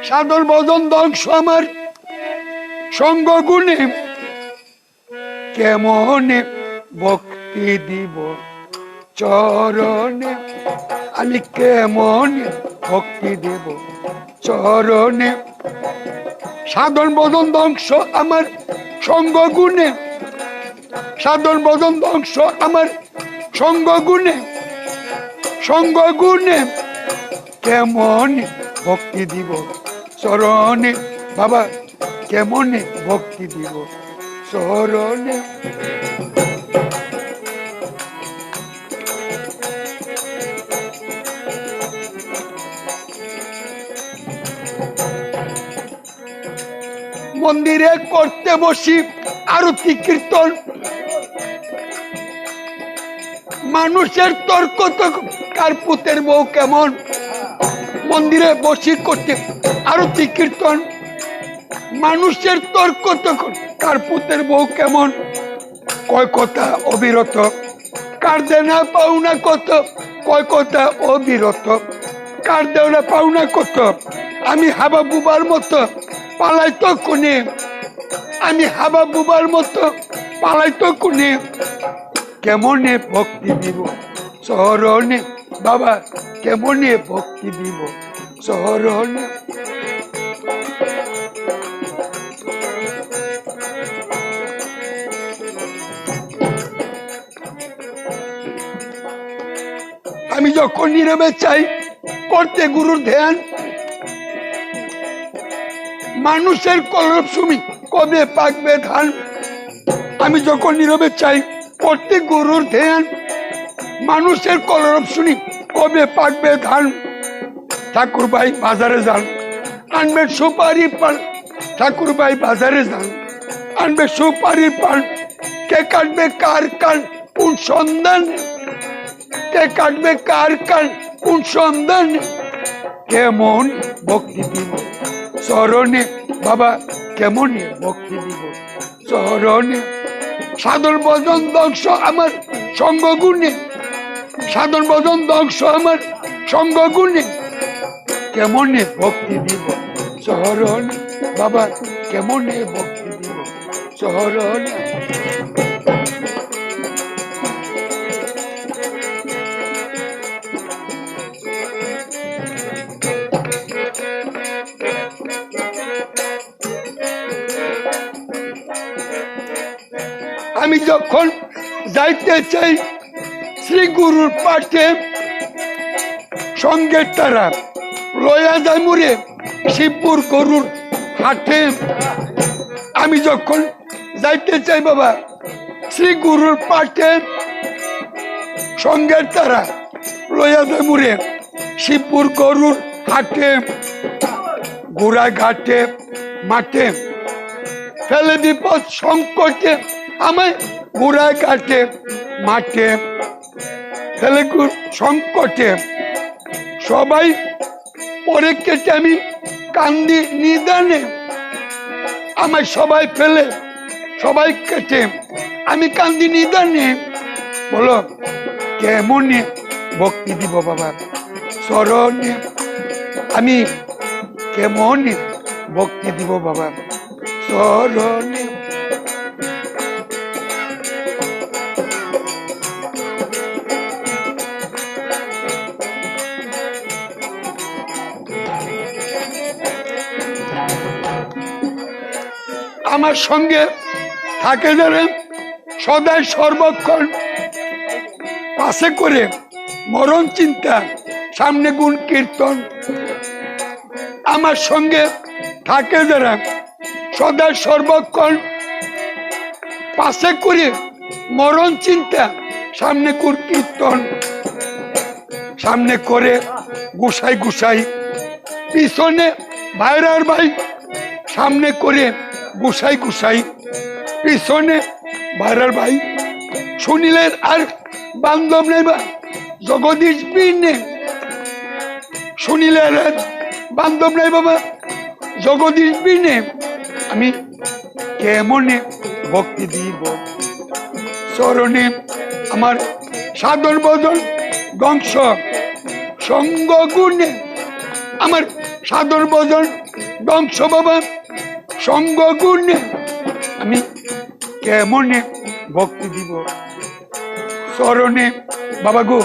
সাধন ভজন ধ্বংস আমার সঙ্গ গুণে, কেমনে ভক্তি দিব চরণে, আমি কেমনে ভক্তি দেব চরণে। সাধন ভজন ধ্বংস আমার সঙ্গ গুণে, সাধন ভজন ধ্বংস আমার সঙ্গ গুণে, সঙ্গ গুণে কেমনে ভক্তি দিব চরণে, বাবা কেমনে ভক্তি দিব চরণে। মন্দিরে করতে বসি আরতি কীর্তন, মানুষের তর্ক তো কার পুতের বউ কেমন। মন্দিরে বসি করতে আরতি কীর্তন, মানুষের তর্ক তো কার পুতের বউ কেমন। কয় কথা অবিরত, কার দেনা পাওনা কত, কয় কথা অবিরত, কার দেনা পাওনা কত। আমি হাবা বুবার মতো পালাইতো কোনে, আমি হাবা বুবার মতো পালাইতো কোনে, কেমনে ভক্তি দিব চরণে, বাবা কেমনে ভক্তি দিব চরণে। আমি যখন নীরবে চাই করতে গুরুর ধ্যান, মানুষের কলরব শুনি কবে পাকবে ধান। আমি যখন নীরবে চাই করতে গুরুর ধ্যান, মানুষের কলরব শুনি কবে পাকবে ধান। ঠাকুর ভাই বাজারে যান আনবে সুপারি পান, ঠাকুর ভাই বাজারে যান আনবে সুপারি পান। কে কাটবে কার কান কোন সন্ধান, কে কাটবে কার কান কোন সন্ধান। কেমন ভক্তি দিব চরণে, বাবা কেমনে ভক্তি দিব চরণে। সাধন ভজন ধ্বংস আমার সঙ্গ গুণে, সাধন ভজন ধ্বংস আমার সঙ্গ গুণে, কেমনে ভক্তি দিব চরণে, বাবা কেমনে ভক্তি দিব চরণে। আমি যখন যাইতে চাই শ্রী গুরুর পাঠে, সঙ্গে তারা লয়া যায় মুরে শিবপুর গরুর হাটে। আমি যখন যাইতে চাই বাবা শ্রী গুরুর পাঠে, সঙ্গে তারা লয়া যায় মুরে শিবপুর গরুর হাটে। ঘোড়া ঘাটে মাঠে ফেলে বিপদ সংকটে, আমায় ঘোড়া ঘাটে মাঠে ফেলে সংকটে। সবাই পরে কেটে আমি কান্দি নিদানে, আমায় সবাই ফেলে সবাই কেটে আমি কান্দি নিদানে। বলো কেমনে ভক্তি দিব বাবা চরণে, আমি কেমনে ভক্তি দিব বাবা চরণে। আমার সঙ্গে থাকে যারা সদাই সর্বক্ষণ, পাশে করে মরণ চিন্তা সামনে গুণ কীর্তন। আমার সঙ্গে থাকে যারা সদাই সর্বক্ষণ, পাশে করে মরণ চিন্তা সামনে গুণ কীর্তন। সামনে করে গুসাই গুসাই, পিছনে ভাইরার ভাই, সামনে করে গুসাই গুসাই, পিছনে ভাইরার ভাই। সুনীলের আর বান্ধব নেই বা জগদীশ বিনে, সুনীলের আর বান্ধব নাই বাবা জগদীশ বিনে। আমি কেমনে ভক্তি দিব চরণে, আমার সাধন ভজন ধ্বংস সঙ্গ গুণে, আমার সাধন ভজন ধ্বংস বাবা সঙ্গ গুণে আমি কেমনে ভক্তি দিব চরণে বাবা গো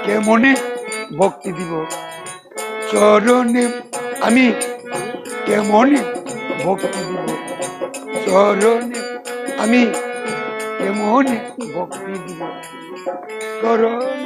কেমনে ভক্তি দিব চরণে আমি কেমনে ভক্তি দিব চরণে আমি কেমনে ভক্তি দিব চরণে